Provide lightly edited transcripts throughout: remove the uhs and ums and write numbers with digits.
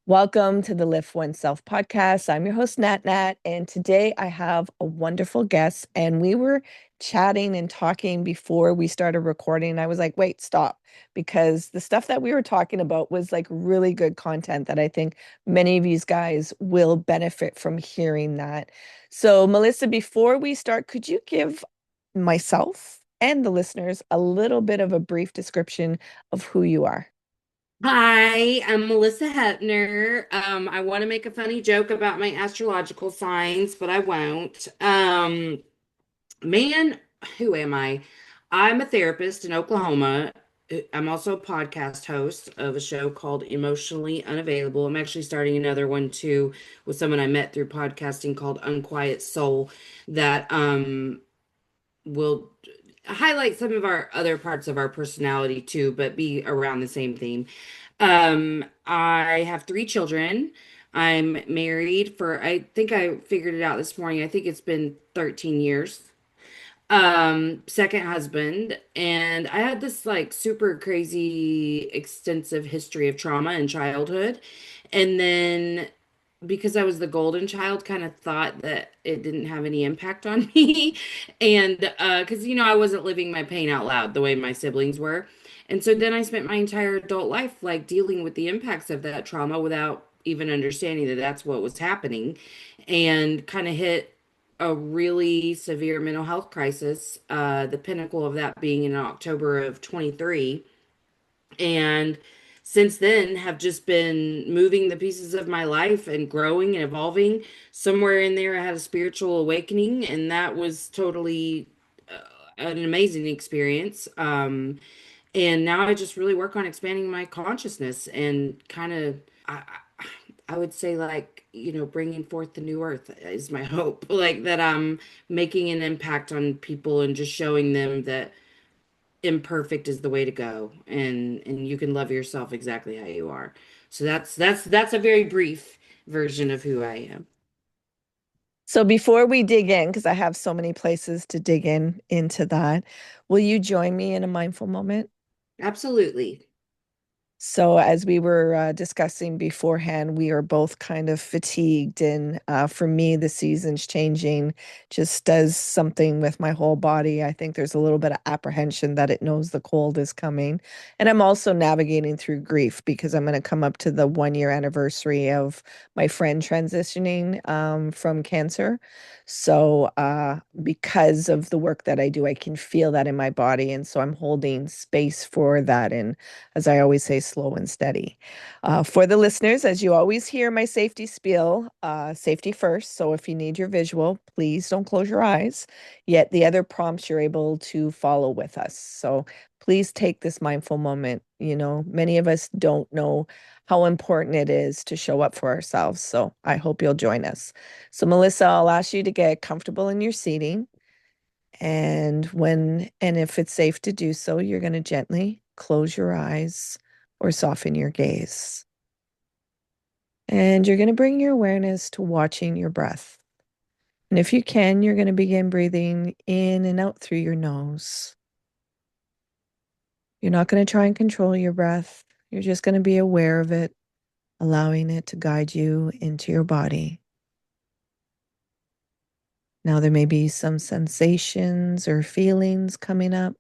Welcome to the Lift Oneself podcast. I'm your host, Nat Nat, and today I have a wonderful guest. And we were chatting and talking before we started recording. I was like, wait, stop, because the stuff that we were talking about was like really good content that I think many of you guys will benefit from hearing that. So, Melissa, before we start, could you give myself and the listeners a little bit of a brief description of who you are? Hi, I'm Melissa Hepner. I want to make a funny joke about my astrological signs, but I won't. Man, who am I? I'm a therapist in Oklahoma. I'm also a podcast host of a show called Emotionally Unavailable. I'm actually starting another one too with someone I met through podcasting called Unquiet Soul that will highlight some of our other parts of our personality too, but be around the same theme. I have three children. I'm married for, I think I figured it out this morning. I think it's been 13 years. Second husband, and I had this like super crazy extensive history of trauma in childhood. And then because I was the golden child, kind of thought that it didn't have any impact on me. And because I wasn't living my pain out loud the way my siblings were. And so then I spent my entire adult life like dealing with the impacts of that trauma without even understanding that that's what was happening, and kind of hit a really severe mental health crisis, the pinnacle of that being in October of 23. And since then have just been moving the pieces of my life and growing and evolving. Somewhere in there I had a spiritual awakening, and that was totally an amazing experience. And now I just really work on expanding my consciousness and kind of I would say, like, bringing forth the new earth is my hope. Like that I'm making an impact on people and just showing them that imperfect is the way to go, and you can love yourself exactly how you are. So that's a very brief version of who I am. So before we dig in, because I have so many places to dig in into that, will you join me in a mindful moment? Absolutely. So, as we were discussing beforehand, we are both kind of fatigued. And for me, the seasons changing just does something with my whole body. I think there's a little bit of apprehension that it knows the cold is coming. And I'm also navigating through grief because I'm going to come up to the 1 year anniversary of my friend transitioning from cancer. So, because of the work that I do, I can feel that in my body. And so I'm holding space for that. And as I always say, slow and steady. For the listeners, as you always hear my safety spiel, safety first. So if you need your visual, please don't close your eyes. Yet the other prompts you're able to follow with us. So please take this mindful moment. Many of us don't know how important it is to show up for ourselves. So I hope you'll join us. So, Melissa, I'll ask you to get comfortable in your seating. And if it's safe to do so, you're going to gently close your eyes or soften your gaze. And you're going to bring your awareness to watching your breath. And if you can, you're going to begin breathing in and out through your nose. You're not going to try and control your breath. You're just going to be aware of it, allowing it to guide you into your body. Now, there may be some sensations or feelings coming up,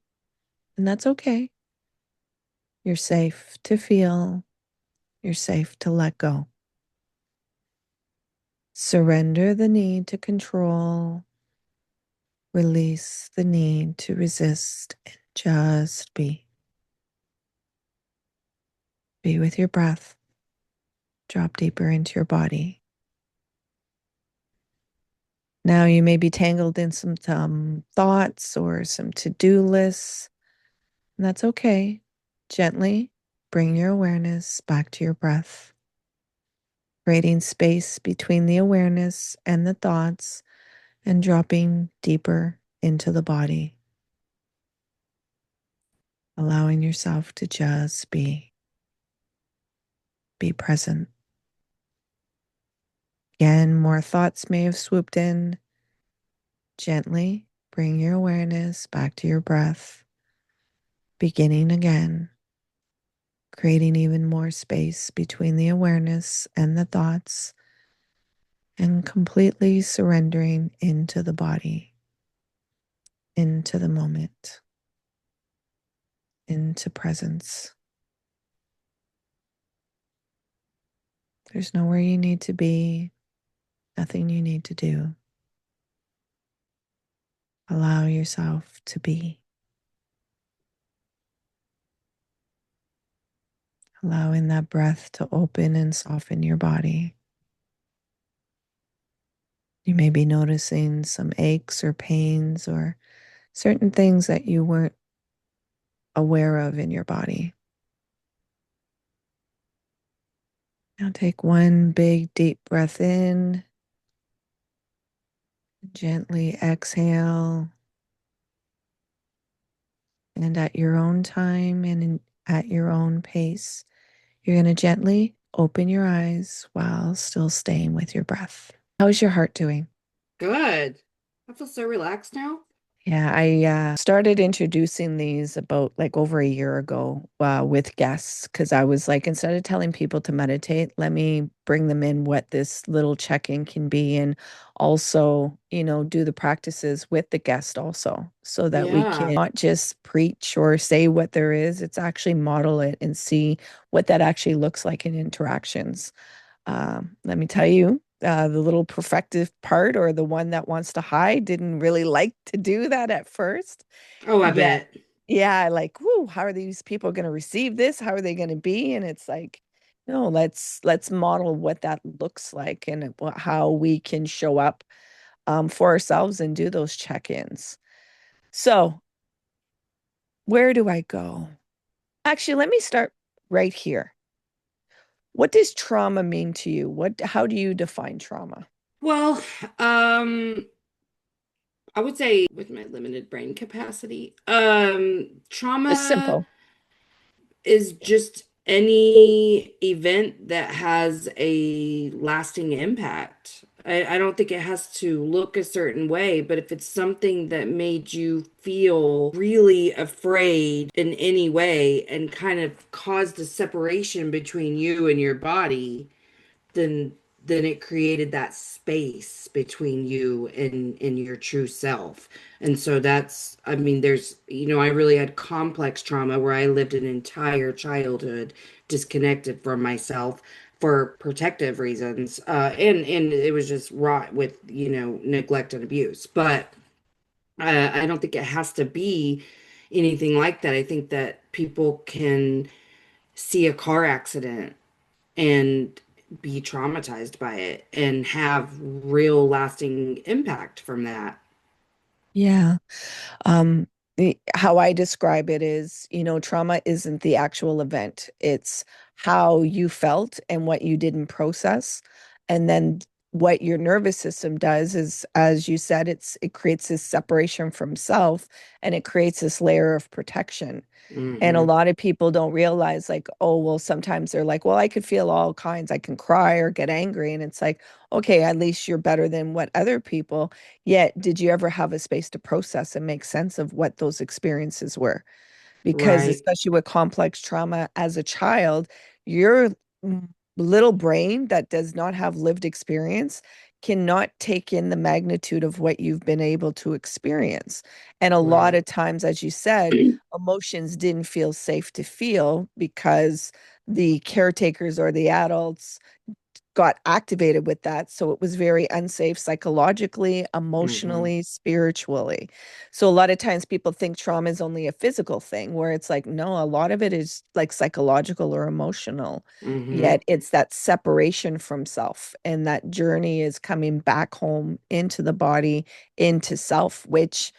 and that's okay. You're safe to feel. You're safe to let go. Surrender the need to control. Release the need to resist and just be. Be with your breath. Drop deeper into your body. Now you may be tangled in some thoughts or some to-do lists, and that's okay. Gently bring your awareness back to your breath, creating space between the awareness and the thoughts and dropping deeper into the body, allowing yourself to just be present. Again, more thoughts may have swooped in. Gently bring your awareness back to your breath, beginning again, creating even more space between the awareness and the thoughts, and completely surrendering into the body, into the moment, into presence. There's nowhere you need to be, nothing you need to do. Allow yourself to be, allowing that breath to open and soften your body. You may be noticing some aches or pains or certain things that you weren't aware of in your body. Now take one big deep breath in, gently exhale, and at your own time and at your own pace, you're going to gently open your eyes while still staying with your breath. How's your heart doing? Good. I feel so relaxed now. Yeah, I started introducing these about like over a year ago with guests because I was like, instead of telling people to meditate, let me bring them in what this little check in can be. And also, do the practices with the guest also so that we can Yeah. not just preach or say what there is, it's actually model it and see what that actually looks like in interactions. Let me tell you, the little perfective part or the one that wants to hide didn't really like to do that at first. Oh, I Yeah. bet. Yeah, like, whoo, how are these people going to receive this? How are they going to be? And it's like, no, let's model what that looks like and how we can show up for ourselves and do those check-ins. So, where do I go? Actually, let me start right here. What does trauma mean to you? How do you define trauma? Well, I would say with my limited brain capacity, Just trauma simple. is just any event that has a lasting impact. I don't think it has to look a certain way, but if it's something that made you feel really afraid in any way and kind of caused a separation between you and your body, then it created that space between you and your true self. And so that's, I mean, there's, I really had complex trauma where I lived an entire childhood disconnected from myself for protective reasons, and it was just wrought with neglect and abuse. But I don't think it has to be anything like that. I think that people can see a car accident and be traumatized by it and have real lasting impact from that. Yeah. Um, how I describe it is, trauma isn't the actual event. It's how you felt and what you didn't process. And then what your nervous system does is, as you said, it creates this separation from self and it creates this layer of protection. And a Hmm. lot of people don't realize, like, oh, well, sometimes they're like, well, I could feel all kinds. I can cry or get angry. And it's like, okay, at least you're better than what other people. Yet, did you ever have a space to process and make sense of what those experiences were? Because Right. especially with complex trauma as a child, your little brain that does not have lived experience cannot take in the magnitude of what you've been able to experience. And a lot Right. of times, as you said, emotions didn't feel safe to feel because the caretakers or the adults got activated with that. So it was very unsafe psychologically, Hmm. emotionally, spiritually. So a lot of times people think trauma is only a physical thing, where it's like, no, a lot of it is like psychological or emotional. Hmm. Yet it's that separation from self. And that journey is coming back home into the body, into self, which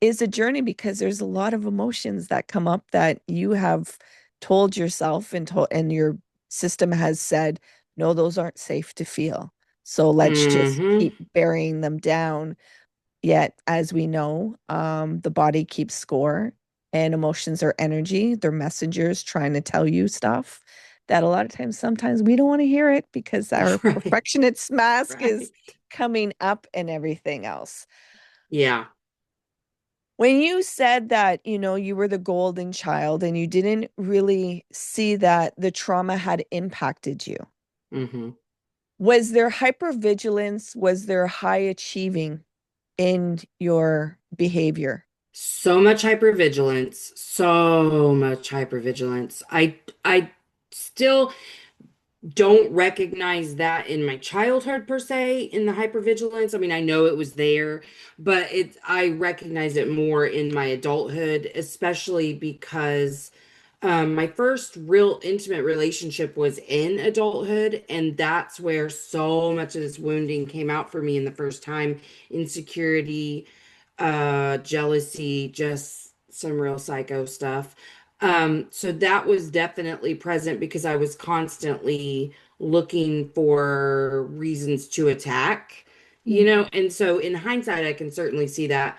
is a journey because there's a lot of emotions that come up that you have told yourself and your system has said, no, those aren't safe to feel. So let's just Hmm. keep burying them down. Yet, as we know, the body keeps score and emotions are energy. They're messengers trying to tell you stuff that a lot of times, sometimes we don't want to hear it because our Right. perfectionist mask is Right. coming up and everything else. Yeah. When you said that, you were the golden child and you didn't really see that the trauma had impacted you, Hmm. was there hypervigilance? Was there high achieving in your behavior? So much hypervigilance, so much hypervigilance. I still don't recognize that in my childhood per se in the hypervigilance. I mean, I know it was there, but I recognize it more in my adulthood, especially because my first real intimate relationship was in adulthood, and that's where so much of this wounding came out for me in the first time. Insecurity, jealousy, just some real psycho stuff. So that was definitely present because I was constantly looking for reasons to attack, Mm. and so in hindsight, I can certainly see that.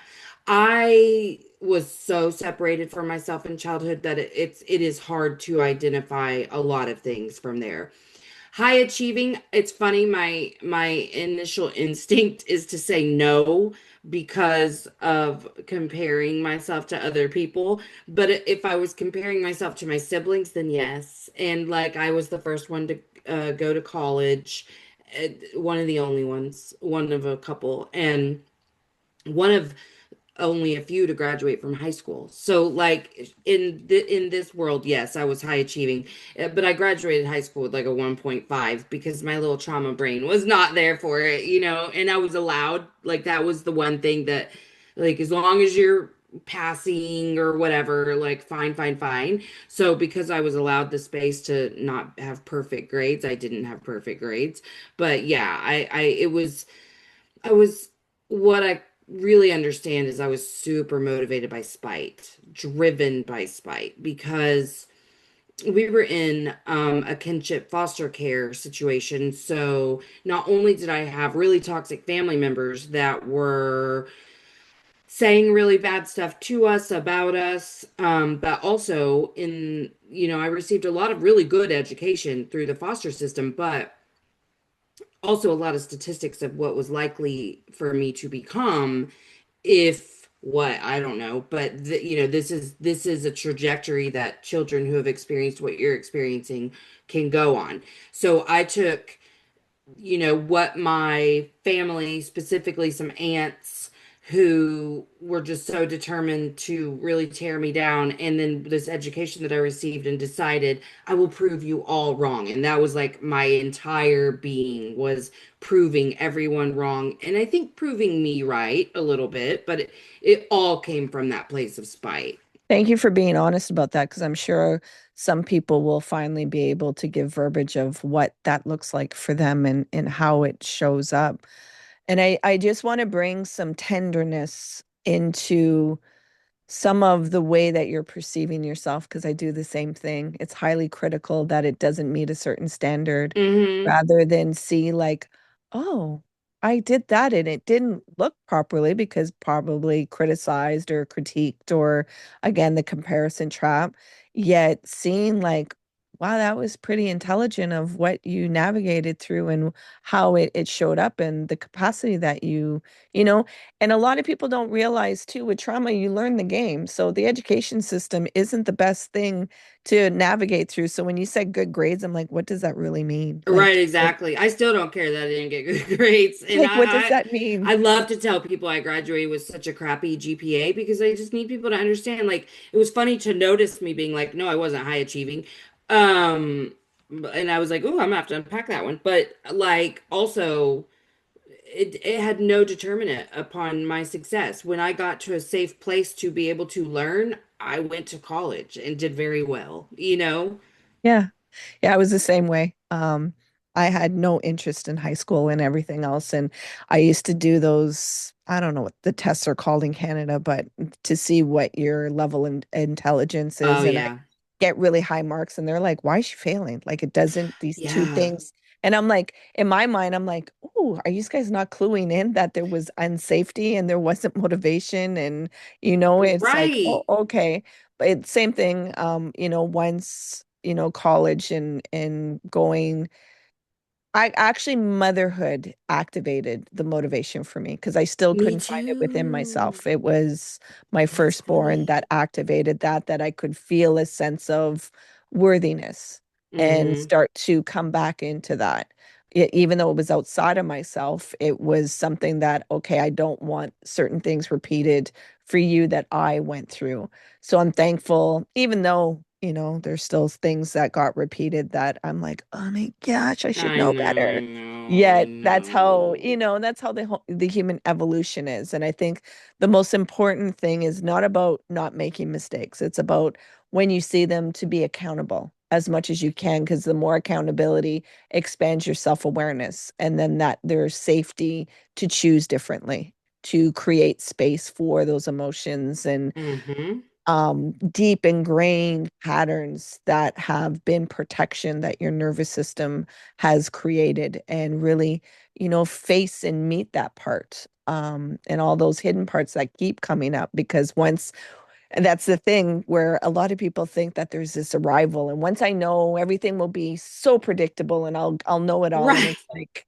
I was so separated from myself in childhood that it is hard to identify a lot of things from there. High achieving, it's funny, my initial instinct is to say no because of comparing myself to other people. But if I was comparing myself to my siblings, then yes. And like I was the first one to go to college, one of the only ones, one of a couple, and one of only a few to graduate from high school. So like in this world, yes, I was high achieving, but I graduated high school with like a 1.5 because my little trauma brain was not there for it, and I was allowed, like that was the one thing that, like, as long as you're passing or whatever, like fine, fine, fine. So because I was allowed the space to not have perfect grades, I didn't have perfect grades. But yeah, I was, what I really understand is I was super motivated by spite, driven by spite, because we were in a kinship foster care situation. So not only did I have really toxic family members that were saying really bad stuff to us about us, but also I received a lot of really good education through the foster system, but also a lot of statistics of what was likely for me to become if what I don't know, but this is a trajectory that children who have experienced what you're experiencing can go on. So I took, what my family, specifically some aunts who were just so determined to really tear me down, and then this education that I received, and decided I will prove you all wrong. And that was like my entire being, was proving everyone wrong, and I think proving me right a little bit, but it all came from that place of spite. Thank you for being honest about that because I'm sure some people will finally be able to give verbiage of what that looks like for them and how it shows up. And I just want to bring some tenderness into some of the way that you're perceiving yourself because I do the same thing. It's highly critical that it doesn't meet a certain standard Hmm. rather than see like, oh, I did that and it didn't look properly because probably criticized or critiqued or again the comparison trap. Yet seeing like, wow, that was pretty intelligent of what you navigated through and how it showed up and the capacity that you know, and a lot of people don't realize too, with trauma, you learn the game. So the education system isn't the best thing to navigate through. So when you said good grades, I'm like, what does that really mean? Right, exactly. I still don't care that I didn't get good grades. And Like what does that I mean? love to tell people I graduated with such a crappy GPA because I just need people to understand. Like, it was funny to notice me being like, no, I wasn't high achieving. And I was like, oh, I'm gonna have to unpack that one. But like also it had no determinant upon my success. When I got to a safe place to be able to learn, I went to college and did very well. Yeah. Yeah, I was the same way. I had no interest in high school and everything else. And I used to do those, I don't know what the tests are called in Canada, but to see what your level in intelligence Oh is. And I yeah. get really high marks and they're like, why is she failing? Like it doesn't, these two Yeah. things. And I'm like, in my mind, I'm like, oh, are you guys not cluing in that there was unsafety and there wasn't motivation? And, it's like, oh, Right. okay. But same thing, once, college and going, I actually motherhood activated the motivation for me because I still Me couldn't find it within too. myself. It was my That's firstborn funny. that activated that I could feel a sense of worthiness and Mm-hmm. start to come back into that. Even though it was outside of myself, it was something that, okay, I don't want certain things repeated for you that I went through. So I'm thankful, even though, there's still things that got repeated that I'm like, oh my gosh, I should I know know, I better. know, I Yet know. that's how the human evolution is. And I think the most important thing is not about not making mistakes. It's about when you see them to be accountable as much as you can, because the more accountability expands your self-awareness, and then that there's safety to choose differently, to create space for those emotions and Mm-hmm. deep ingrained patterns that have been protection that your nervous system has created, and really, face and meet that part, and all those hidden parts that keep coming up. Because once, and that's the thing where a lot of people think that there's this arrival, and once I know, everything will be so predictable and I'll know it all. And Right. it's like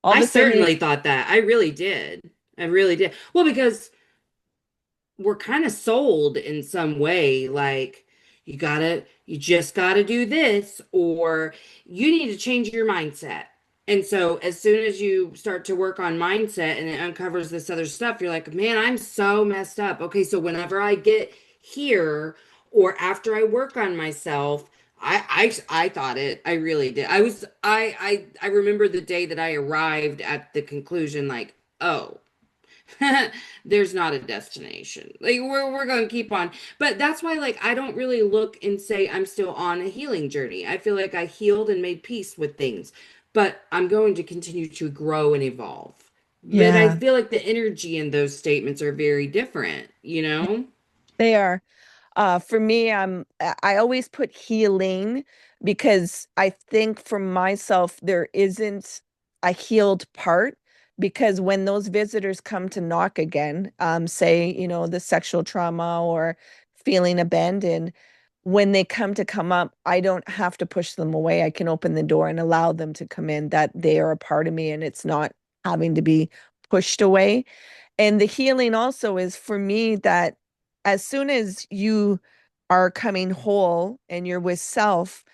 all of I a sudden certainly thought that. I really did. I really did. Well, because we're kind of sold in some way, like you just gotta do this, or you need to change your mindset. And so as soon as you start to work on mindset and it uncovers this other stuff, you're like, man, I'm so messed up. Okay, so whenever I get here or after I work on myself, I thought it. I really did. I remember the day that I arrived at the conclusion, like, oh, there's not a destination. Like we're going to keep on. But that's why like I don't really look and say I'm still on a healing journey. I feel like I healed and made peace with things, but I'm going to continue to grow and evolve. But I yeah, feel like the energy in those statements are very different, you know? they are. For me, I always put healing because I think for myself there isn't a healed part, because when those visitors come to knock again, say, the sexual trauma or feeling abandoned, when they come up, I don't have to push them away. I can open the door and allow them to come in, that they are a part of me and it's not having to be pushed away. And the healing also is for me that as soon as you are coming whole and you're with self,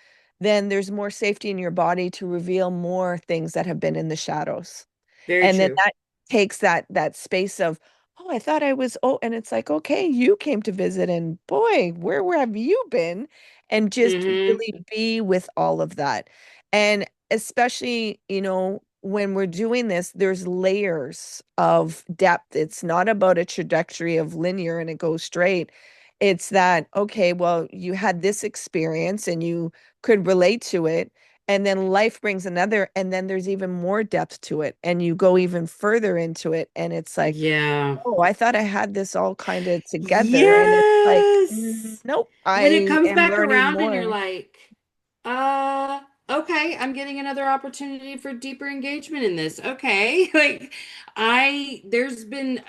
then there's more safety in your body to reveal more things that have been in the shadows. Very And then true. that takes that space of, oh, I thought I was, oh, and it's like, okay, you came to visit, and boy, where have you been? And just Mm-hmm. really be with all of that. And especially, when we're doing this, there's layers of depth. It's not about a trajectory of linear and it goes straight. It's that, okay, well, you had this experience and you could relate to it, and then life brings another, and then there's even more depth to it, and you go even further into it, and it's like, Yeah. oh, I thought I had this all kind of together, and it's like, Yes. nope, When it I comes am back learning around and you're more. like, Uh, okay, I'm getting another opportunity for deeper engagement in this. Okay. Like there's been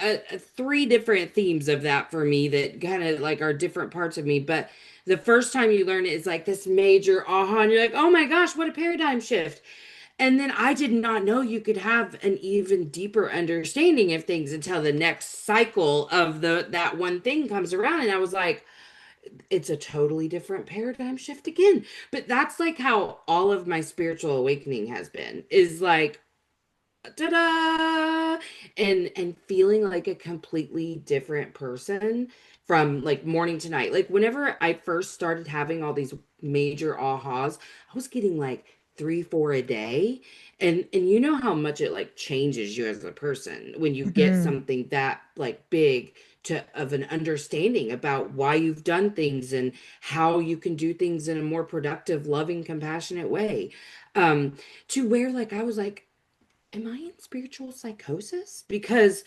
three different themes of that for me that kind of like are different parts of me. But the first time you learn it is like this major aha, and you're like, oh my gosh, what a paradigm shift. And then I did not know you could have an even deeper understanding of things until the next cycle of that one thing comes around. And I was like, it's a totally different paradigm shift again. But that's like how all of my spiritual awakening has been, is like ta-da, and feeling like a completely different person from like morning to night. Like whenever I first started having all these major ahas, I was getting like 3 4 a day. And you know how much it like changes you as a person when you get Mhm. something that like big, to of an understanding about why you've done things and how you can do things in a more productive, loving, compassionate way. um to where like I was like, am I in spiritual psychosis? Because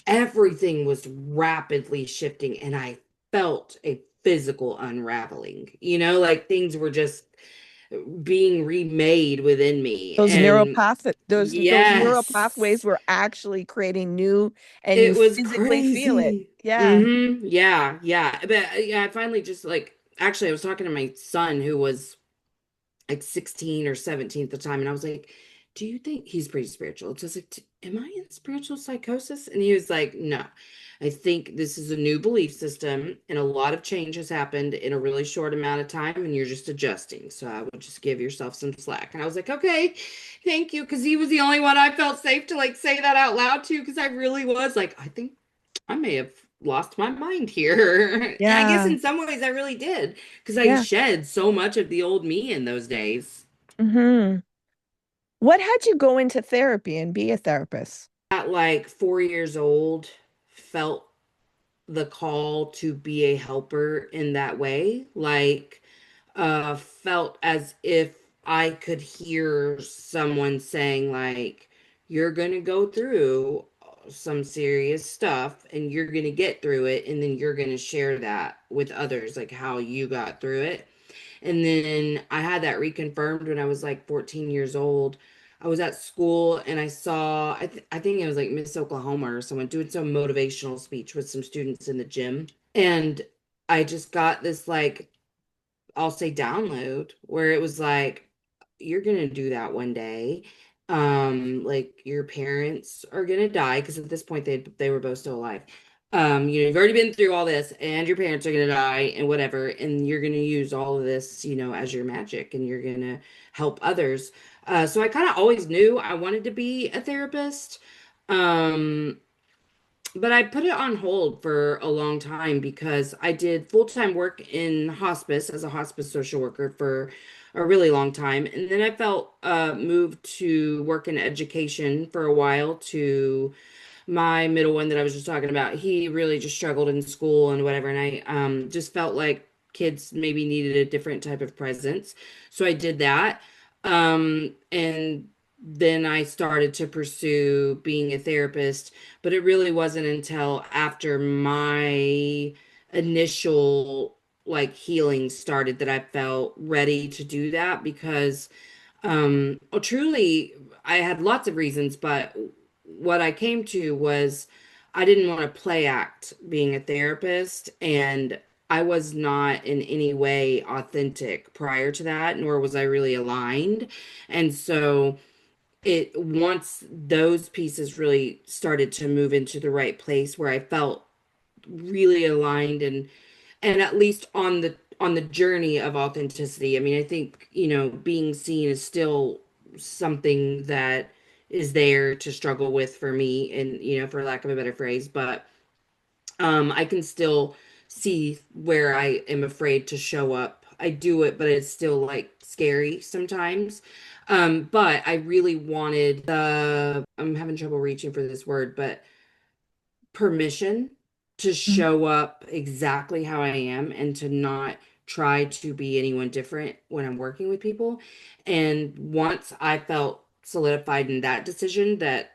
everything was rapidly shifting and I felt a physical unraveling. Like things were just being remade within me. And Those neural pathways yes, were actually creating new, and you it was physically feel it. crazy. Yeah. Yeah, yeah. But yeah, I finally just like, actually, I was talking to my son who was like 16 or 17 at the time, and I was like, do you think he's pretty spiritual? It's just like, am I in spiritual psychosis? And he was like, no, I think this is a new belief system and a lot of change has happened in a really short amount of time and you're just adjusting. So I would just give yourself some slack. And I was like, okay, thank you. Cause he was the only one I felt safe to like say that out loud to. Cause I really was like, I think I may have lost my mind here. And I guess Yeah. in some ways I really did. Cause I Yeah. shed so much of the old me in those days. Hmm. What had you go into therapy and be a therapist? At like 4 years old, felt the call to be a helper in that way. Like, felt as if I could hear someone saying, like, you're gonna go through some serious stuff and you're gonna get through it, and then you're gonna share that with others, like how you got through it. And then I had that reconfirmed when I was like 14 years old. I was at school and I saw, I think it was like Miss Oklahoma or someone doing some motivational speech with some students in the gym. And I just got this like, I'll say download where it was like, you're gonna do that one day. Like your parents are gonna die because at this point they were both still alive. You've already been through all this, and your parents are gonna die, and whatever, and you're gonna use all of this, as your magic, and you're gonna help others. So I kind of always knew I wanted to be a therapist. Um, but I put it on hold for a long time because I did full-time work in hospice as a hospice social worker for a really long time. And then I felt moved to work in education for a while to my middle one that I was just talking about. He really just struggled in school and whatever. And I just felt like kids maybe needed a different type of presence. So I did that. And then I started to pursue being a therapist, but it really wasn't until after my initial like healing started that I felt ready to do that because truly, I had lots of reasons, but what I came to was I didn't want to play act being a therapist, and I was not in any way authentic prior to that, nor was I really aligned. And so it once those pieces really started to move into the right place where I felt really aligned and at least on the journey of authenticity. I mean, I think, being seen is still something that is there to struggle with for me and, for lack of a better phrase, but I can still see where I am afraid to show up. I do it, but it's still like scary sometimes. But I really wanted I'm having trouble reaching for this word, but permission to Mhm. show up exactly how I am and to not try to be anyone different when I'm working with people. And once I felt solidified in that decision that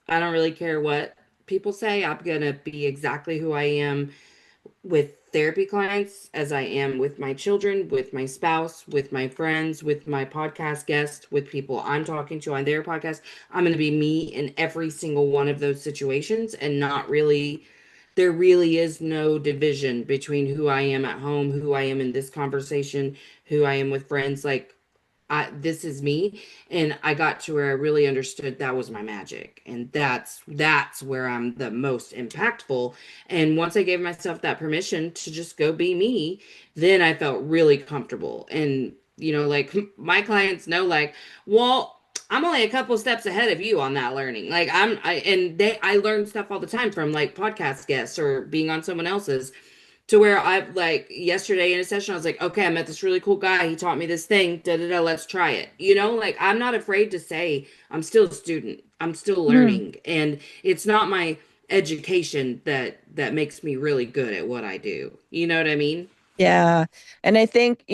I don't really care what people say, I'm gonna be exactly who I am with therapy clients as I am with my children, with my spouse, with my friends, with my podcast guests, with people I'm talking to on their podcast. I'm going to be me in every single one of those situations and not really, there really is no division between who I am at home, who I am in this conversation, who I am with friends. Like, this is me, and I got to where I really understood that was my magic, and that's where I'm the most impactful. And once I gave myself that permission to just go be me, then I felt really comfortable. And like my clients know, like, well, I'm only a couple steps ahead of you on that learning. Like I learn stuff all the time from like podcast guests or being on someone else's to where I like yesterday in a session, I was like, okay, I met this really cool guy. He taught me this thing. Da da da. Let's try it. Like I'm not afraid to say I'm still a student. I'm still Mhm. learning, and it's not my education that makes me really good at what I do. You know what I mean? Yeah. And I think,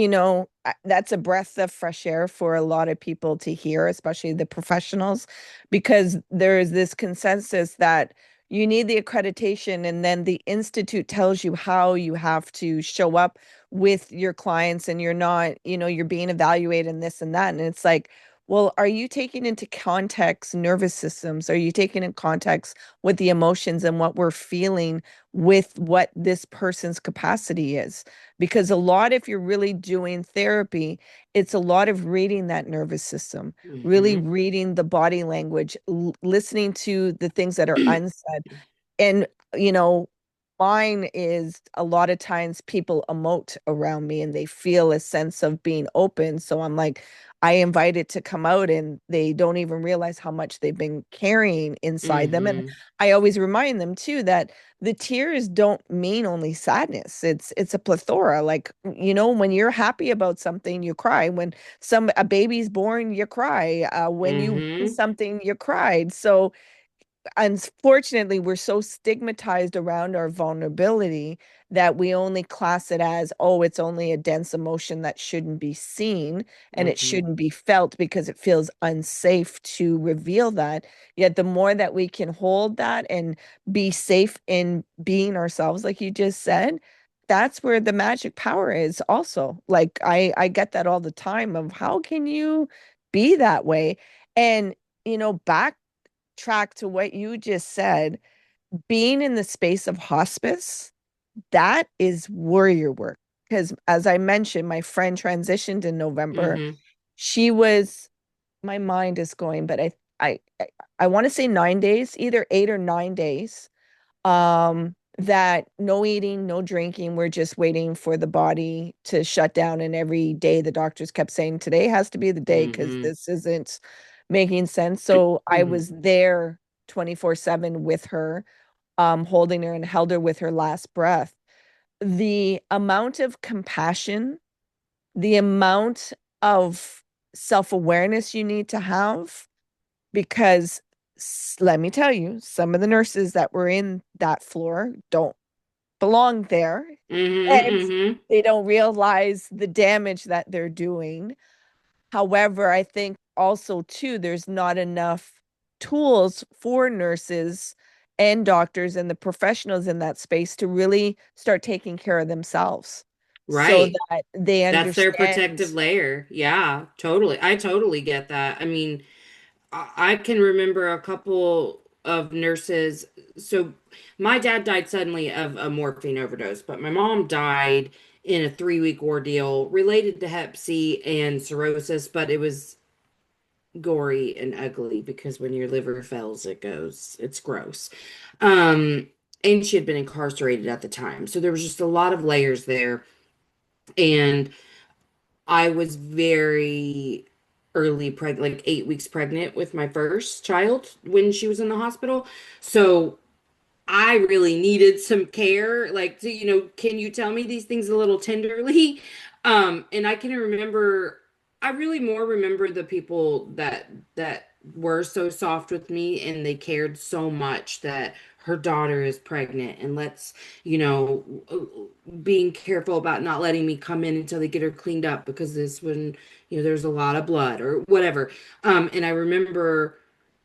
that's a breath of fresh air for a lot of people to hear, especially the professionals, because there is this consensus that you need the accreditation, and then the institute tells you how you have to show up with your clients, and you're not, you're being evaluated and this and that. And it's like, Well, are you taking into context nervous systems? Are you taking in context with the emotions and what we're feeling with what this person's capacity is? Because a lot, if you're really doing therapy, it's a lot of reading that nervous system, really Hmm. reading the body language, listening to the things that are unsaid. And, you know, mine is a lot of times people emote around me and they feel a sense of being open. So I'm like, I invite it to come out and they don't even realize how much they've been carrying inside them. And Hmm. I always remind them too that the tears don't mean only sadness. It's a plethora. Like, when you're happy about something, you cry. When a baby's born, you cry. When you win Hmm. something, you cried. So unfortunately, we're so stigmatized around our vulnerability that we only class it as, oh, it's only a dense emotion that shouldn't be seen and it Hmm. shouldn't be felt because it feels unsafe to reveal that. Yet, the more that we can hold that and be safe in being ourselves, like you just said, that's where the magic power is also. Like I get that all the time of how can you be that way? And back track to what you just said, being in the space of hospice, that is warrior work. Because as I mentioned, my friend transitioned in November. Hmm. She was, my mind is going, but I want to say 9 days, either 8 or 9 days. That no eating, no drinking. We're just waiting for the body to shut down. And every day the doctors kept saying, today has to be the day because Hmm. this isn't making sense. So I was there 24/7 with her, holding her and held her with her last breath. The amount of compassion, the amount of self-awareness you need to have, because let me tell you, some of the nurses that were in that floor don't belong there, and Hmm. they don't realize the damage that they're doing. However, I think also too, there's not enough tools for nurses and doctors and the professionals in that space to really start taking care of themselves so Right. that they That's their understand. protective layer. Yeah, totally. I totally get that. I mean, I can remember a couple of nurses. So my dad died suddenly of a morphine overdose, but my mom died in a 3-week ordeal related to Hep C and cirrhosis, but it was gory and ugly because when your liver fails, it's gross. Um, and she had been incarcerated at the time. So there was just a lot of layers there. And I was very early pregnant, like 8 weeks pregnant with my first child when she was in the hospital. So I really needed some care. Like, can you tell me these things a little tenderly? And I can remember, I really more remember the people that were so soft with me and they cared so much that her daughter is pregnant and you know, being careful about not letting me come in until they get her cleaned up because this when, there's a lot of blood or whatever. And I remember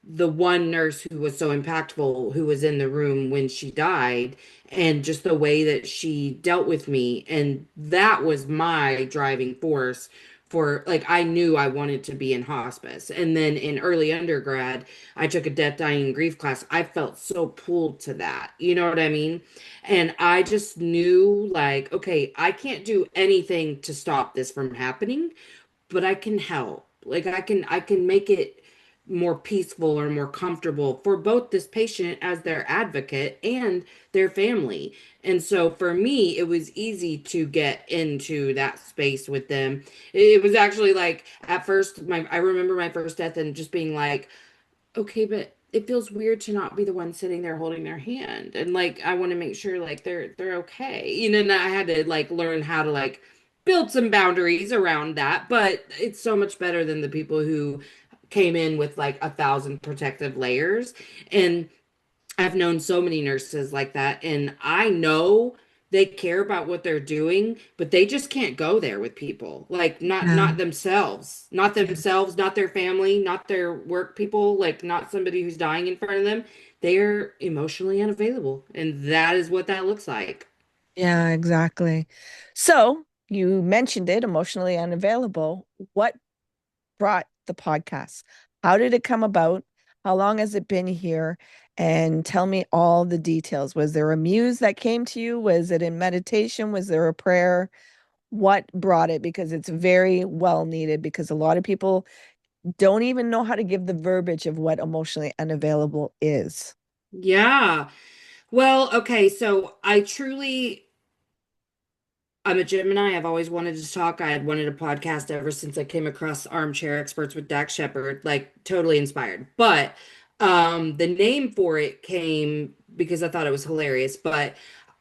the one nurse who was so impactful who was in the room when she died and just the way that she dealt with me, and that was my driving force for, like, I knew I wanted to be in hospice. And then in early undergrad I took a death, dying, and grief class. I felt so pulled to that, you know what I mean? And I just knew, like, okay, I can't do anything to stop this from happening, but I can help. Like, I can make it more peaceful or more comfortable for both this patient as their advocate and their family. And so for me, it was easy to get into that space with them. It was actually like at first my I remember my first death and just being like, okay, but it feels weird to not be the one sitting there holding their hand. And like I want to make sure like they're okay. And I had to like learn how to like build some boundaries around that. But it's so much better than the people who came in with like 1,000 protective layers. And I've known so many nurses like that, and I know they care about what they're doing, but they just can't go there with people. Like Yeah. not themselves, not themselves, not their family, not their work people, like not somebody who's dying in front of them. They're emotionally unavailable, and that is what that looks like. Yeah, exactly. So you mentioned it, emotionally unavailable. What brought the podcast? How did it come about? How long has it been here? And tell me all the details. Was there a muse that came to you? Was it in meditation? Was there a prayer? What brought it? Because it's very well needed, because a lot of people don't even know how to give the verbiage of what emotionally unavailable is. Yeah. Well, okay, so I'm a Gemini. I've always wanted to talk. I had wanted a podcast ever since I came across Armchair Experts with Dax Shepard, like totally inspired. But the name for it came because I thought it was hilarious. But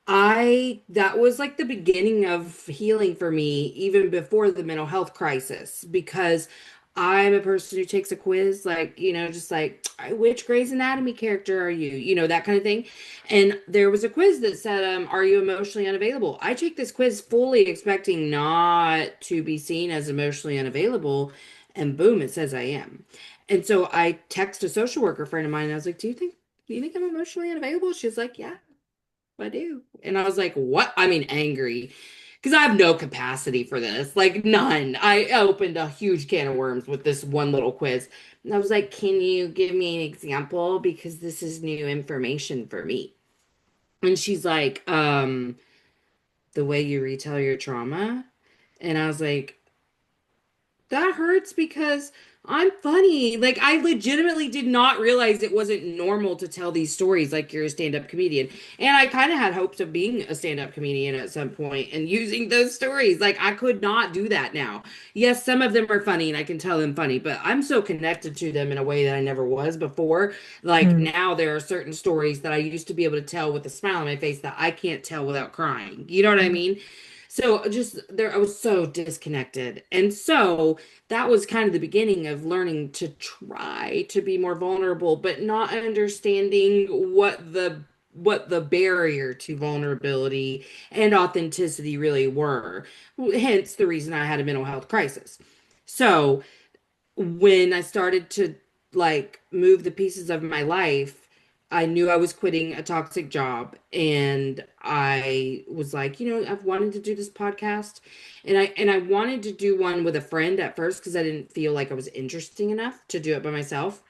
that was like the beginning of healing for me, even before the mental health crisis, because I'm a person who takes a quiz, like, just like, which Grey's Anatomy character are you? That kind of thing. And there was a quiz that said, are you emotionally unavailable? I take this quiz fully expecting not to be seen as emotionally unavailable. And boom, it says I am. And so I text a social worker friend of mine and I was like, do you think I'm emotionally unavailable? She's like, yeah, I do. And I was like, what? I mean, angry. Because I have no capacity for this, like none. I opened a huge can of worms with this one little quiz. And I was like, can you give me an example? Because this is new information for me. And she's like, the way you retell your trauma. And I was like, that hurts because I'm funny. Like, I legitimately did not realize it wasn't normal to tell these stories like you're a stand-up comedian. And I kind of had hopes of being a stand-up comedian at some point and using those stories. Like, I could not do that now. Yes, some of them are funny and I can tell them funny, but I'm so connected to them in a way that I never was before. Like, Mm. now there are certain stories that I used to be able to tell with a smile on my face that I can't tell without crying. You know what I mean? So just there, I was so disconnected. And so that was kind of the beginning of learning to try to be more vulnerable, but not understanding what the barrier to vulnerability and authenticity really were. Hence the reason I had a mental health crisis. So when I started to like move the pieces of my life, I knew I was quitting a toxic job and I was like, I've wanted to do this podcast and I wanted to do one with a friend at first because I didn't feel like I was interesting enough to do it by myself.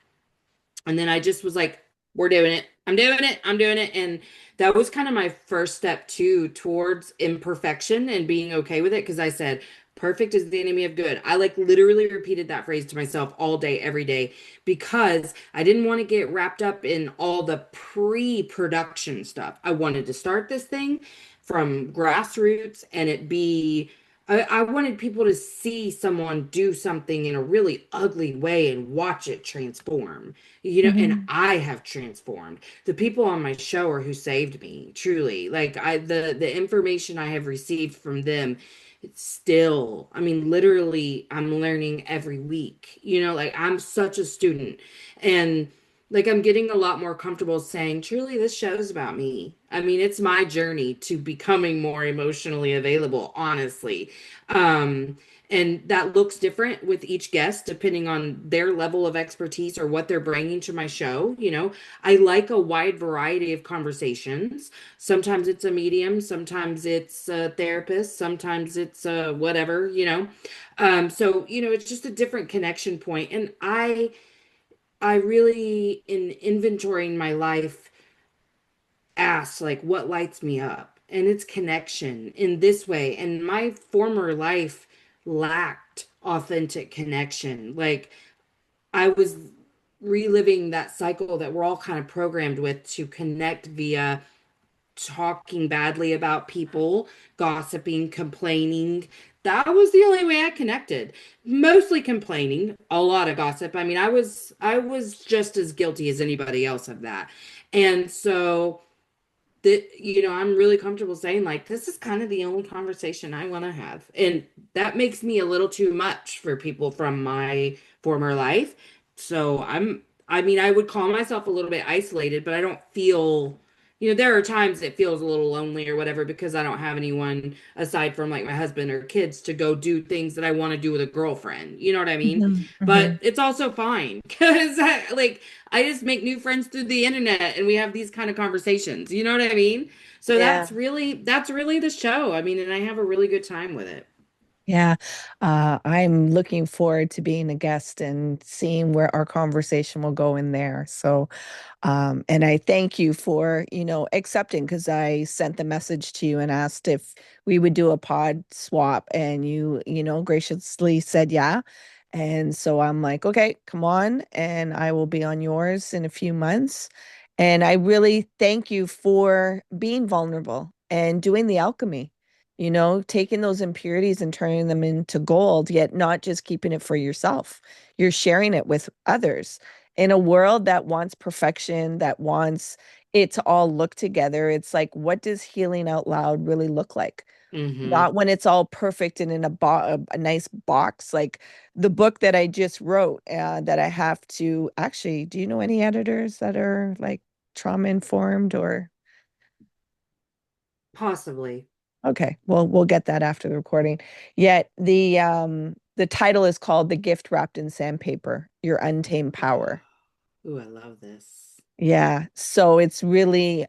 And then I just was like, we're doing it. I'm doing it. I'm doing it. And that was kind of my first step too towards imperfection and being okay with it. Cause I said, perfect is the enemy of good. I like literally repeated that phrase to myself all day, every day, because I didn't want to get wrapped up in all the pre-production stuff. I wanted to start this thing from grassroots and it be I wanted people to see someone do something in a really ugly way and watch it transform, and Mhm. I have transformed. The people on my show are who saved me, truly. Like the information I have received from them, it's still, I mean, literally, I'm learning every week. Like I'm such a student. And like I'm getting a lot more comfortable saying, truly, this show's about me. I mean, it's my journey to becoming more emotionally available, honestly. Um, and that looks different with each guest depending on their level of expertise or what they're bringing to my show. I like a wide variety of conversations. Sometimes it's a medium, sometimes it's a therapist, sometimes it's whatever, so it's just a different connection point. And I really, in inventorying my life, asked like what lights me up, and it's connection in this way. And my former life lacked authentic connection. Like I was reliving that cycle that we're all kind of programmed with, to connect via talking badly about people, gossiping, complaining. That was the only way I connected. Mostly complaining, a lot of gossip. I mean, I was just as guilty as anybody else of that. And so that I'm really comfortable saying like this is kind of the only conversation I want to have, and that makes me a little too much for people from my former life. So I mean, I would call myself a little bit isolated, but I don't feel, there are times it feels a little lonely or whatever because I don't have anyone aside from like my husband or kids to go do things that I want to do with a girlfriend, you know what I mean? Mhm. But Mhm. it's also fine because I just make new friends through the internet and we have these kind of conversations. You know what I mean? So Yeah. that's really the show. I mean, and I have a really good time with it. Yeah, I'm looking forward to being a guest and seeing where our conversation will go in there. So, and I thank you for, accepting because I sent the message to you and asked if we would do a pod swap, and you graciously said yeah. And so I'm like, okay, come on, and I will be on yours in a few months. And I really thank you for being vulnerable and doing the alchemy, taking those impurities and turning them into gold, yet not just keeping it for yourself. You're sharing it with others in a world that wants perfection, that wants it to all look together. It's like, what does healing out loud really look like? Hmm. Not when it's all perfect and in a nice box. Like the book that I just wrote, that I have to actually, do you know any editors that are like trauma informed or? Possibly. Okay, well, we'll get that after the recording. Yet the title is called The Gift Wrapped in Sandpaper, Your Untamed Power. Ooh, I love this. Yeah. So it's really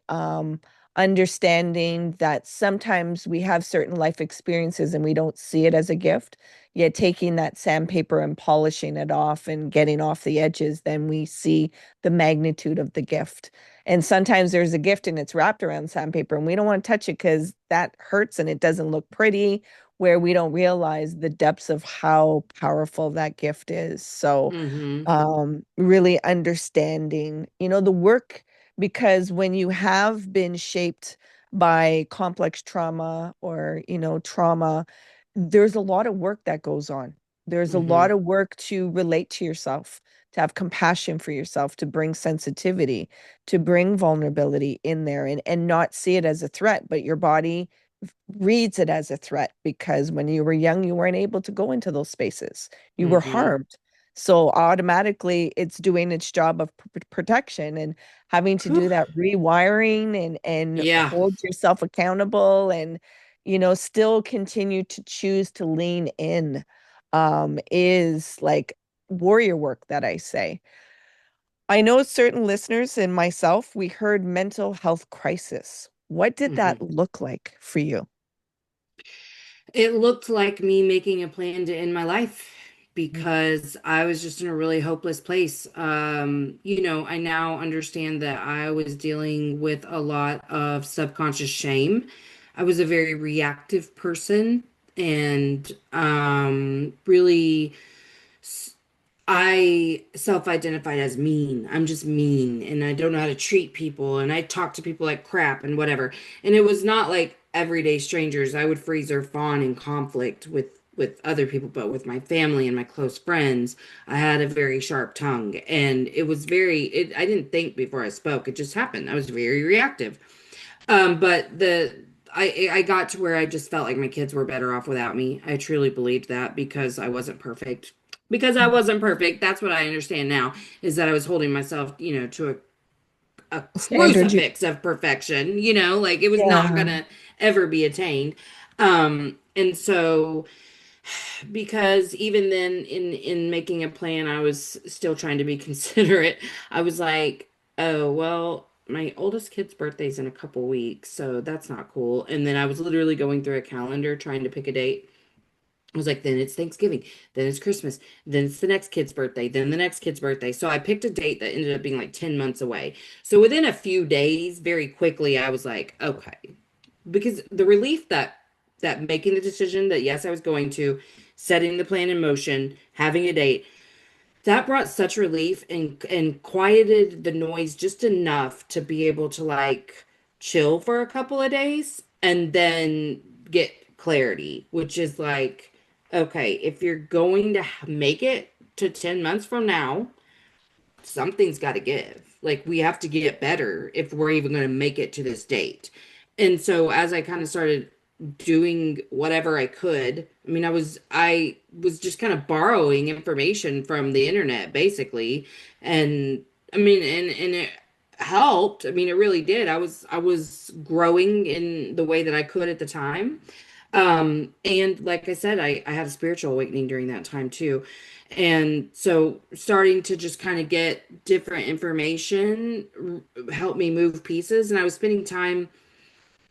understanding that sometimes we have certain life experiences and we don't see it as a gift. Yet taking that sandpaper and polishing it off and getting off the edges, then we see the magnitude of the gift. And sometimes there's a gift and it's wrapped around sandpaper and we don't want to touch it because that hurts and it doesn't look pretty, where we don't realize the depths of how powerful that gift is. So, Hmm. really understanding, the work, because when you have been shaped by complex trauma or, trauma, there's a lot of work that goes on. There's a lot Hmm. of work to relate to yourself, to have compassion for yourself, to bring sensitivity, to bring vulnerability in there, and not see it as a threat, but your body reads it as a threat because when you were young, you weren't able to go into those spaces. You were Hmm. harmed. So automatically it's doing its job of protection, and having to Whew. do that rewiring and Yeah. hold yourself accountable, and still continue to choose to lean in, is like warrior work that I say. I know certain listeners and myself, we heard mental health crisis. What did Hmm. that look like for you? It looked like me making a plan to end my life because I was just in a really hopeless place. I now understand that I was dealing with a lot of subconscious shame. I was a very reactive person and really I self-identified as mean. I'm just mean and I don't know how to treat people and I talk to people like crap and whatever. And it was not like everyday strangers. I would freeze or fawn in conflict with other people, but with my family and my close friends, I had a very sharp tongue and I didn't think before I spoke. It just happened. I was very reactive. But I got to where I just felt like my kids were better off without me. I truly believed that because I wasn't perfect. Because I wasn't perfect, that's what I understand now, is that I was holding myself, to a Standard you, crucifix of perfection, like it was not yeah. gonna ever be attained. And so because even then in making a plan, I was still trying to be considerate. I was like, oh, well, my oldest kid's birthday's in a couple weeks, so that's not cool. And then I was literally going through a calendar trying to pick a date. I was like, then it's Thanksgiving, then it's Christmas, then it's the next kid's birthday, then the next kid's birthday. So I picked a date that ended up being like 10 months away. So within a few days, very quickly, I was like, okay, because the relief that making the decision that yes, I was going to, setting the plan in motion, having a date, that brought such relief and quieted the noise just enough to be able to like chill for a couple of days and then get clarity, which is like, okay, if you're going to make it to 10 months from now, something's got to give. Like we have to get better if we're even going to make it to this date. And so as I kind of started doing whatever I could, I was just kind of borrowing information from the internet basically. And and it helped. I mean it really did. I was growing in the way that I could at the time. And like I said, I had a spiritual awakening during that time too. And so starting to just kind of get different information helped me move pieces. And I was spending time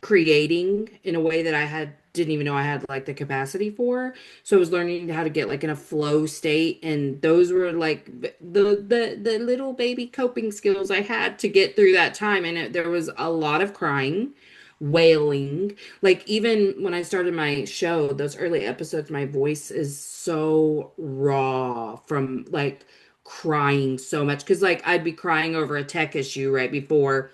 creating in a way that I had didn't even know I had like the capacity for. So I was learning how to get like in a flow state, and those were like the little baby coping skills I had to get through that time. And there was a lot of crying, wailing. Like even when I started my show, those early episodes, my voice is so raw from like crying so much because like I'd be crying over a tech issue right before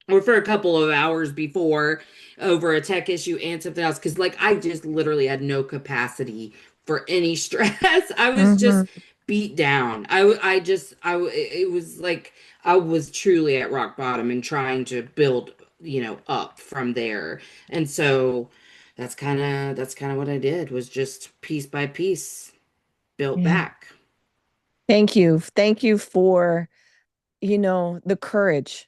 or for a couple of hours before over a tech issue and something else because like I just literally had no capacity for any stress. I was just Hmm. beat down. It was like I was truly at rock bottom and trying to build, up from there. And so that's kind of what I did was just piece by piece built Yeah. back. Thank you. Thank you for, the courage.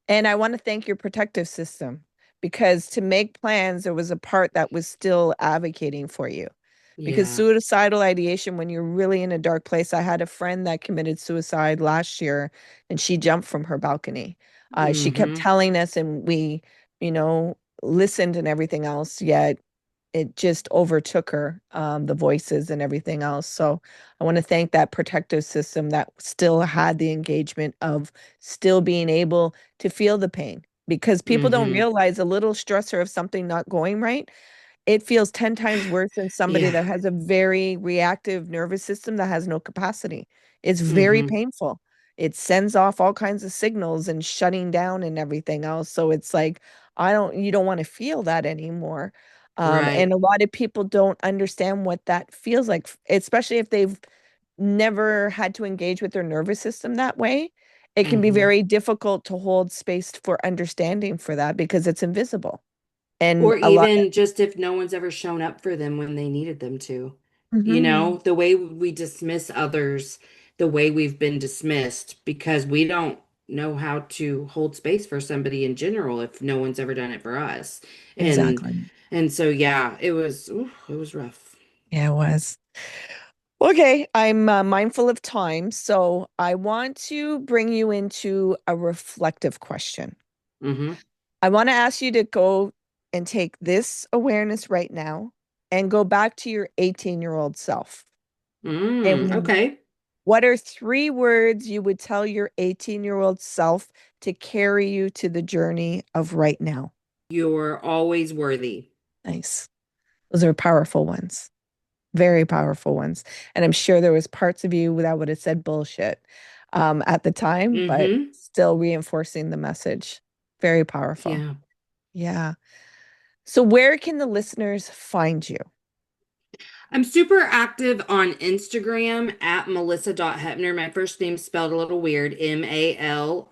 And I want to thank your protective system because to make plans, there was a part that was still advocating for you. Because Yeah. suicidal ideation, when you're really in a dark place, I had a friend that committed suicide last year and she jumped from her balcony. She kept Mm-hmm. telling us, and we, listened and everything else, yet it just overtook her, the voices and everything else. So I want to thank that protective system that still had the engagement of still being able to feel the pain because people don't Mm-hmm. realize a little stressor of something not going right, it feels 10 times worse than somebody Yeah. that has a very reactive nervous system that has no capacity. It's very Mm-hmm. painful. It sends off all kinds of signals and shutting down and everything else. So it's like, you don't want to feel that anymore. And Right. a lot of people don't understand what that feels like, especially if they've never had to engage with their nervous system that way. It can be Mm-hmm. very difficult to hold space for understanding for that because it's invisible. And Or a lot. even just if no one's ever shown up for them when they needed them to. Mhm. The way we dismiss others, the way we've been dismissed because we don't know how to hold space for somebody in general if no one's ever done it for us. And Exactly. and so yeah, it was rough. Yeah, it was. Okay, I'm mindful of time, so I want to bring you into a reflective question. Mm-hmm. I want to ask you to go and take this awareness right now and go back to your 18-year-old self. And Okay. what are three words you would tell your 18-year-old self to carry you to the journey of right now? You're always worthy. Nice. Those are powerful ones. Very powerful ones. And I'm sure there was parts of you that would have said bullshit at the time, but Mm-hmm. still reinforcing the message. Very powerful. Yeah. Yeah. So where can the listeners find you? I'm super active on Instagram at melissa.hepner. My first name spelled a little weird, Malisa.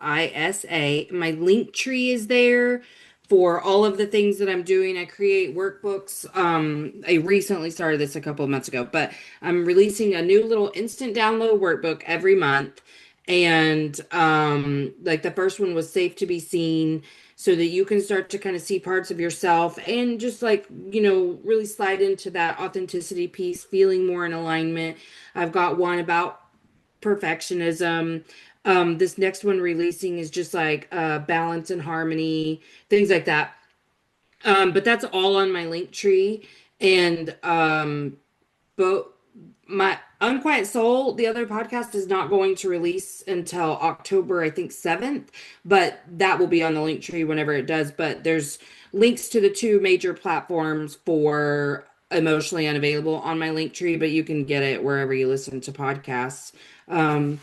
My link tree is there for all of the things that I'm doing. I create workbooks. I recently started this a couple of months ago, but I'm releasing a new little instant download workbook every month. And like the first one was Safe to Be Seen so that you can start to kind of see parts of yourself and just like, really slide into that authenticity piece, feeling more in alignment. I've got one about perfectionism. This next one releasing is just like balance and harmony, things like that. But that's all on my link tree. And but my Unquiet Soul, the other podcast, is not going to release until October, I think, 7th, but that will be on the link tree whenever it does. But there's links to the two major platforms for Emotionally Unavailable on my link tree, but you can get it wherever you listen to podcasts. Um,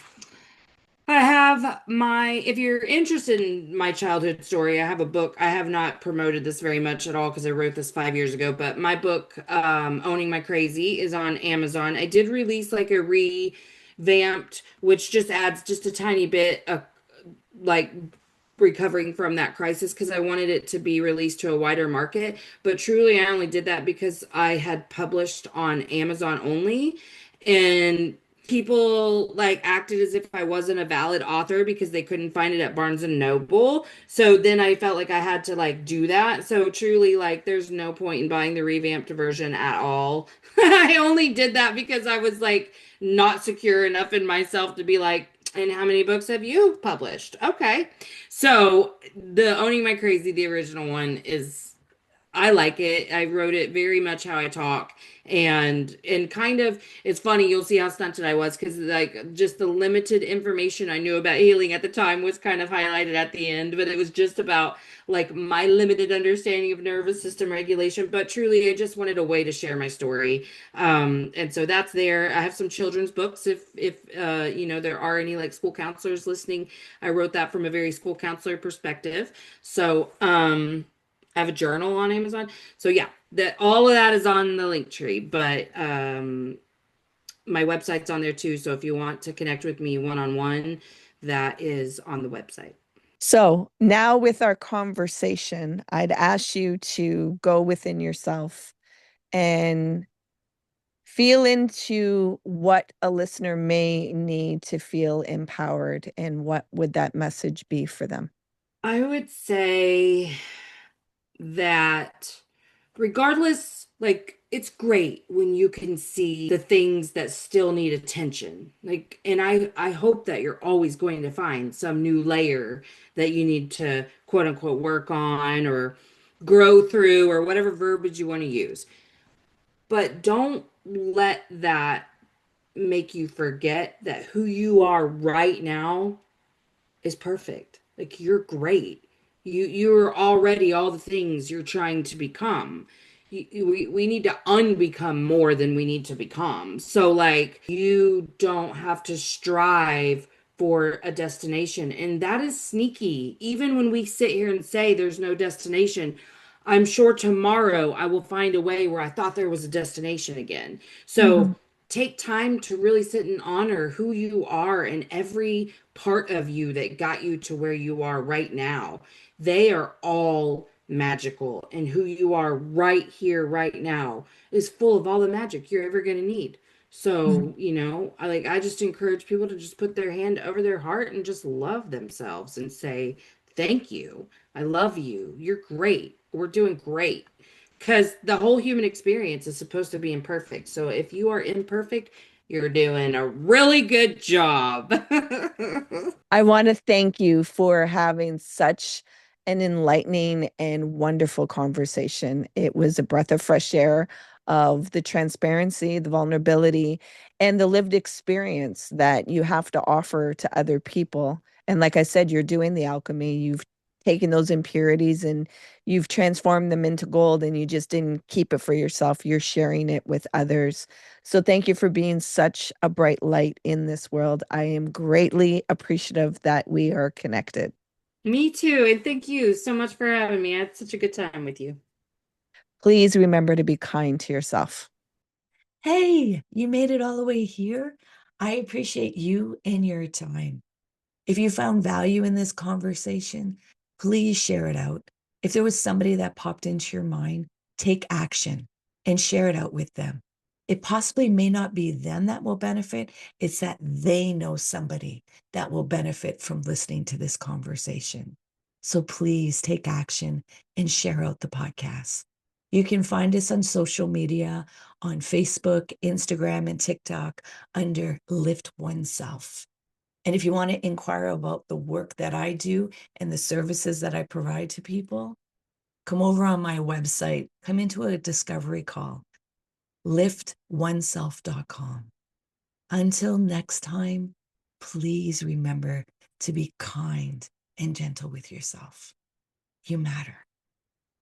I have if you're interested in my childhood story, I have a book. I have not promoted this very much at all because I wrote this 5 years ago, but my book, Owning My Crazy, is on Amazon. I did release like a revamped, which just adds just a tiny bit of like recovering from that crisis because I wanted it to be released to a wider market. But truly, I only did that because I had published on Amazon only. And people like acted as if I wasn't a valid author because they couldn't find it at Barnes and Noble. So then I felt like I had to like do that. So truly, like, there's no point in buying the revamped version at all. I only did that because I was like not secure enough in myself to be like, And how many books have you published? Okay. So the Owning My Crazy, the original one, is I like it. I wrote it very much how I talk. And kind of it's funny, you'll see how stunted I was because like just the limited information I knew about healing at the time was kind of highlighted at the end, but it was just about like my limited understanding of nervous system regulation. But truly I just wanted a way to share my story. And so that's there. I have some children's books if you know there are any like school counselors listening. I wrote that from a very school counselor perspective. So I have a journal on Amazon. So yeah, that all of that is on the link tree, but my website's on there too. So if you want to connect with me one on one, that is on the website. So now, with our conversation, I'd ask you to go within yourself and feel into what a listener may need to feel empowered, and what would that message be for them? I would say that regardless, like it's great when you can see the things that still need attention. Like, and I hope that you're always going to find some new layer that you need to quote unquote work on or grow through or whatever verbiage you want to use. But don't let that make you forget that who you are right now is perfect. Like you're great. You're already all the things you're trying to become. We need to unbecome more than we need to become. So like you don't have to strive for a destination. And that is sneaky. Even when we sit here and say there's no destination, I'm sure tomorrow I will find a way where I thought there was a destination again. Mhm. So take time to really sit and honor who you are and every part of you that got you to where you are right now. They are all magical, and who you are right here, right now, is full of all the magic you're ever going to need. Mhm. So, you know, I just encourage people to just put their hand over their heart and just love themselves and say, "Thank you. I love you. You're great. We're doing great." Because the whole human experience is supposed to be imperfect. So if you are imperfect, you're doing a really good job. I want to thank you for having such an enlightening and wonderful conversation. It was a breath of fresh air of the transparency, the vulnerability, and the lived experience that you have to offer to other people. And like I said, you're doing the alchemy. You've taken those impurities and you've transformed them into gold, and you just didn't keep it for yourself. You're sharing it with others. So thank you for being such a bright light in this world. I am greatly appreciative that we are connected. Me too. And thank you so much for having me. I had such a good time with you. Please remember to be kind to yourself. Hey, you made it all the way here. I appreciate you and your time. If you found value in this conversation, please share it out. If there was somebody that popped into your mind, take action and share it out with them. It possibly may not be them that will benefit, it's that they know somebody that will benefit from listening to this conversation. So please take action and share out the podcast. You can find us on social media on Facebook, Instagram, and TikTok under Lift Oneself. And if you want to inquire about the work that I do and the services that I provide to people, come over on my website, come into a discovery call, liftoneself.com. Until next time, please remember to be kind and gentle with yourself. You matter.